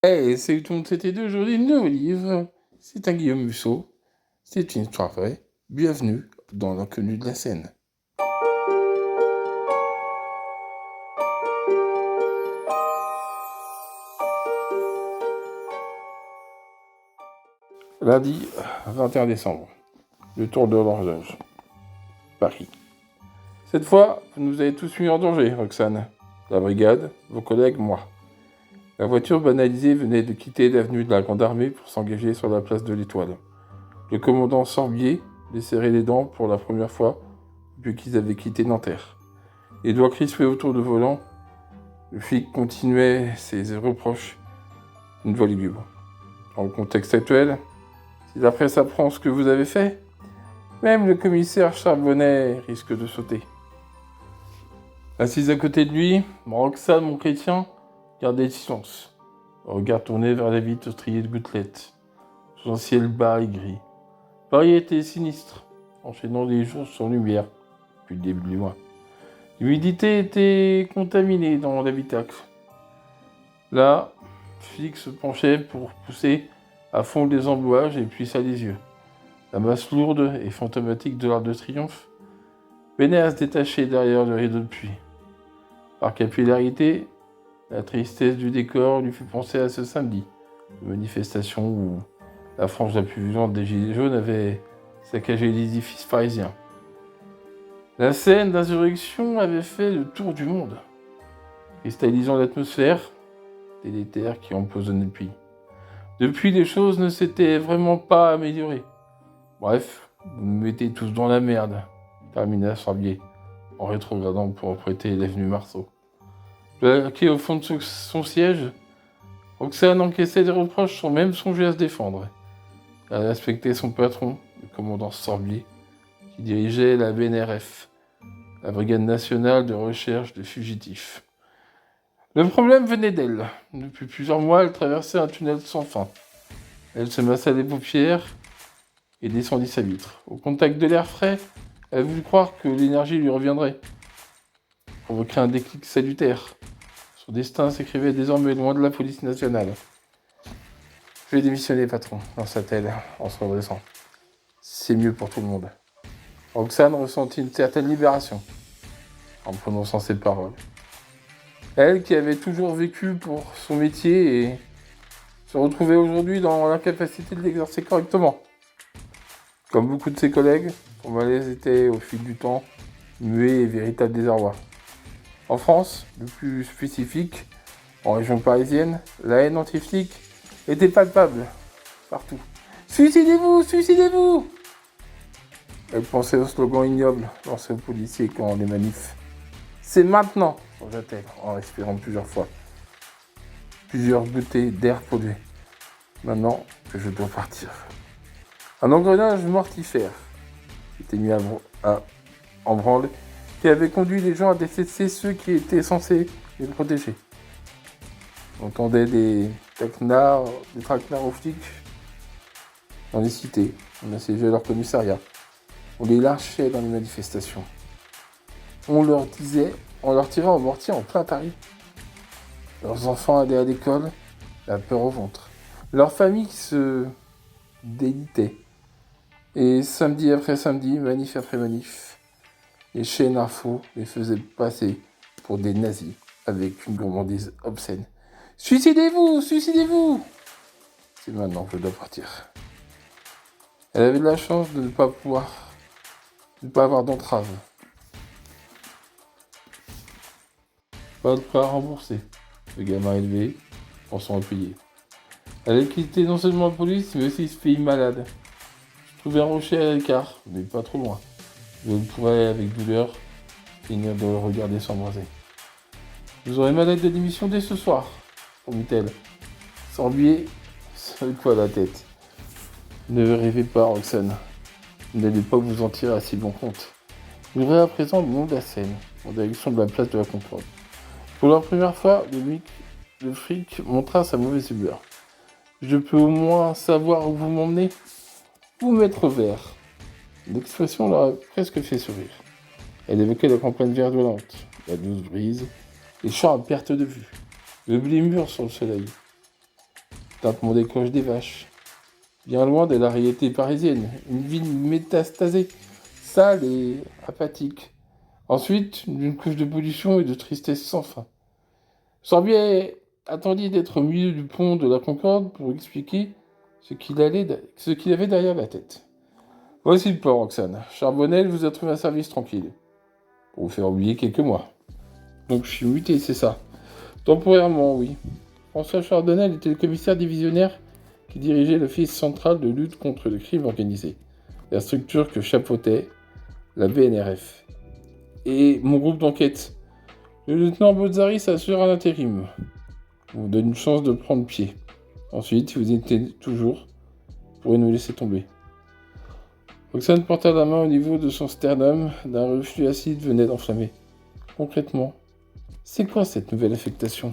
Hey, c'est tout le monde, c'était d'aujourd'hui, le nouveau livre. C'est un Guillaume Musso. C'est une histoire vraie. Bienvenue dans l'inconnu de la scène. Lundi 21 décembre. Le tour de l'horloge. Paris. Cette fois, vous nous avez tous mis en danger, Roxane. La brigade, vos collègues, moi. La voiture banalisée venait de quitter l'avenue de la Grande Armée pour s'engager sur la place de l'Étoile. Le commandant Sorbier les serrait les dents pour la première fois depuis qu'ils avaient quitté Nanterre. Les doigts crispés autour du volant, le flic continuait ses reproches d'une voix lugubre. Dans le contexte actuel, si la presse apprend ce que vous avez fait, même le commissaire Charbonnet risque de sauter. Assise à côté de lui, Roxane, mon chrétien, gardait le silence, le regard tourné vers la vitre striée de gouttelettes, sous un ciel bas et gris. Paris était sinistre, enchaînant les jours sans lumière, depuis le début du mois. L'humidité était contaminée dans l'habitacle. Là, Flick se penchait pour pousser à fond les embouages et plissa les yeux. La masse lourde et fantomatique de l'Arc de Triomphe peinait à se détacher derrière le rideau de pluie. Par capillarité, la tristesse du décor lui fit penser à ce samedi, une manifestation où la frange la plus violente des Gilets jaunes avait saccagé l'édifice parisien. La scène d'insurrection avait fait le tour du monde, cristallisant l'atmosphère délétère qui empoisonnait le pays. Depuis, les choses ne s'étaient vraiment pas améliorées. Bref, vous me mettez tous dans la merde, termina Sorbier, en rétrogradant pour emprunter l'avenue Marceau. Plaqué au fond de son siège, Roxane encaissait des reproches sans même songer à se défendre. Elle respectait son patron, le commandant Sorbier, qui dirigeait la BNRF, la Brigade nationale de recherche de fugitifs. Le problème venait d'elle. Depuis plusieurs mois, elle traversait un tunnel sans fin. Elle se massa les paupières et descendit sa vitre. Au contact de l'air frais, elle voulut croire que l'énergie lui reviendrait, provoquerait un déclic salutaire. Son destin s'écrivait désormais loin de la police nationale. Je vais démissionner, patron, lança-t-elle en se redressant. C'est mieux pour tout le monde. Roxane ressentit une certaine libération en prononçant ces paroles. Elle, qui avait toujours vécu pour son métier et se retrouvait aujourd'hui dans l'incapacité de l'exercer correctement. Comme beaucoup de ses collègues, son malaise était, au fil du temps, muet et véritable désarroi. En France, le plus spécifique, en région parisienne, la haine anti-flic était palpable, partout. Suicidez-vous, suicidez-vous! Elle pensait au slogan ignoble lancé aux policiers quand les manifs. C'est maintenant, songea-t-elle en respirant plusieurs fois. Plusieurs bouteilles d'air pollué. Maintenant que je dois partir. Un engrenage mortifère était mis en branle qui avait conduit les gens à détester ceux qui étaient censés les protéger. On entendait des traquenards aux flics dans les cités. On assiégeait leur commissariat. On les lâchait dans les manifestations. On leur tirait au mortier en plein Paris. Leurs enfants allaient à l'école, la peur au ventre. Leur famille se délitait. Et samedi après samedi, manif après manif, les chaînes info les faisaient passer pour des nazis avec une gourmandise obscène. Suicidez-vous, suicidez-vous! C'est maintenant que je dois partir. Elle avait de la chance de ne pas avoir d'entrave. Pas de prêt à rembourser. Le gamin élevé, pensant à payer. Elle a quitté non seulement la police, mais aussi ce pays malade. Je trouvais un rocher à l'écart, mais pas trop loin. Je pourrais, avec douleur, finir de le regarder s'embraser. Vous aurez ma lettre de démission dès ce soir, promit-elle. Sorbier secoua la tête. Ne rêvez pas, Roxane. Vous n'allez pas vous en tirer à si bon compte. Vous aurez à présent le nom de la Seine, en direction de la place de la Concorde. Pour la première fois, le fric montra sa mauvaise humeur. Je peux au moins savoir où vous m'emmenez? Vous mettre au vert. L'expression leur a presque fait sourire. Elle évoquait la campagne verdolante, la douce brise, les champs à perte de vue, le blé mûr sur le soleil. tintement des cloches des vaches. Bien loin de la réalité parisienne, une ville métastasée, sale et apathique. Ensuite, d'une couche de pollution et de tristesse sans fin. Sorbier attendit d'être au milieu du pont de la Concorde pour expliquer ce qu'il avait derrière la tête. Voici le plan, Roxane. Charbonnel vous a trouvé un service tranquille, pour vous faire oublier quelques mois. Donc je suis muté, c'est ça. Temporairement, oui. François Chardonnel était le commissaire divisionnaire qui dirigeait l'Office central de lutte contre le crime organisé, la structure que chapeautait la BNRF. Et mon groupe d'enquête. Le lieutenant Bozzaris assure un intérim. On vous donne une chance de prendre pied. Ensuite, vous étiez toujours pour nous laisser tomber. Roxane porta la main au niveau de son sternum, d'un reflux acide venait d'enflammer. Concrètement, c'est quoi cette nouvelle affectation ?